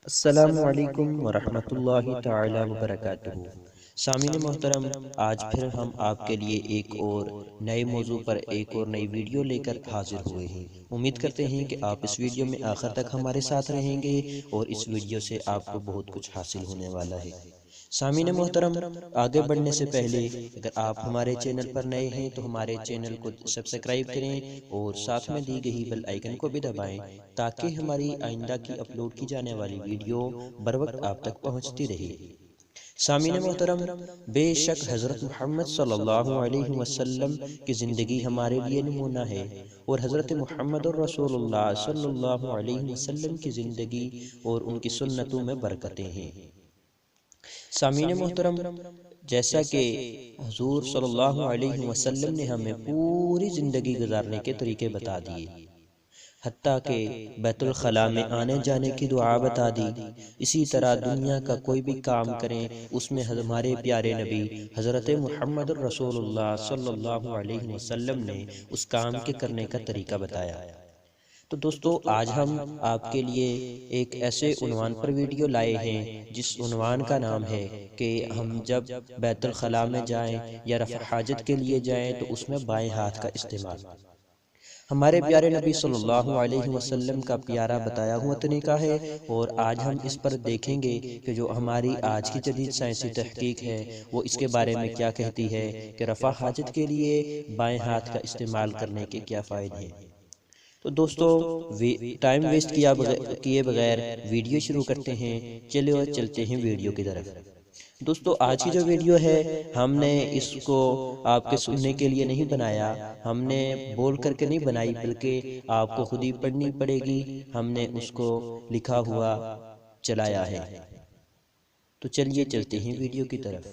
अस्सलामुअलैकुम वरहमतुल्लाहि ताला वबरकातुहू। सामीन मोहतरम, आज फिर हम आपके लिए एक और नए मौजू पर एक और नई वीडियो लेकर हाजिर हुए हैं। उम्मीद करते हैं कि आप इस वीडियो में आखिर तक हमारे साथ रहेंगे और इस वीडियो से आपको बहुत कुछ हासिल होने वाला है। सामीन मोहतरम, आगे बढ़ने से पहले अगर आप हमारे चैनल पर नए हैं तो हमारे चैनल को सब्सक्राइब करें और साथ में दी गई बेल आइकन को भी दबाएं ताकि हमारी आइंदा की अपलोड की जाने वाली वीडियो बर वक्त आप तक पहुंचती रहे। सामीन मोहतरम, बेशक हज़रत मोहम्मद सल्लल्लाहु अलैहि वसल्लम की ज़िंदगी हमारे लिए नमूना है और हज़रत मोहम्मद रसूलुल्लाह सल्लल्लाहु अलैहि वसल्लम की ज़िंदगी और उनकी सुन्नतों में बरकतें हैं। सामीन मोहतरम, जैसा कि हुजूर सल्लल्लाहु अलैहि वसल्लम ने हमें पूरी ज़िंदगी गुजारने के तरीके बता दिए, हत्ता के बैतुल खला में आने जाने की दुआ बता दी। इसी तरह दुनिया का कोई भी काम करें उसमें हमारे प्यारे नबी हज़रत मुहम्मद रसूलुल्लाह सल्लल्लाहु अलैहि वसल्लम ने उस काम के करने का तरीका बताया। तो दोस्तों, आज हम आपके लिए एक ऐसे उन्वान पर वीडियो लाए हैं जिस उन्वान का नाम है कि हम जब बैतुल खला में जाएं या रफ़ा हाजत के लिए जाएं तो उसमें बाएं हाथ का इस्तेमाल। हमारे प्यारे नबी सल्लल्लाहु अलैहि वसल्लम का प्यारा बताया हुआ तरीका है और आज हम इस पर देखेंगे कि जो हमारी आज की जदीद साइंसी तहकीक है वो इसके बारे में क्या कहती है कि रफ़ा हाजत के लिए बाएं हाथ का इस्तेमाल करने के क्या फ़ायदे हैं। तो दोस्तों, टाइम वेस्ट किए बगैर वीडियो शुरू करते हैं। चलिए चलते हैं वीडियो की तरफ। दोस्तों, आज की जो वीडियो है हमने इसको आपके सुनने के लिए नहीं बनाया, हमने बोल करके नहीं बनाई, बल्कि आपको खुद ही पढ़नी पड़ेगी। हमने उसको लिखा हुआ चलाया है। तो चलिए चलते हैं वीडियो की तरफ।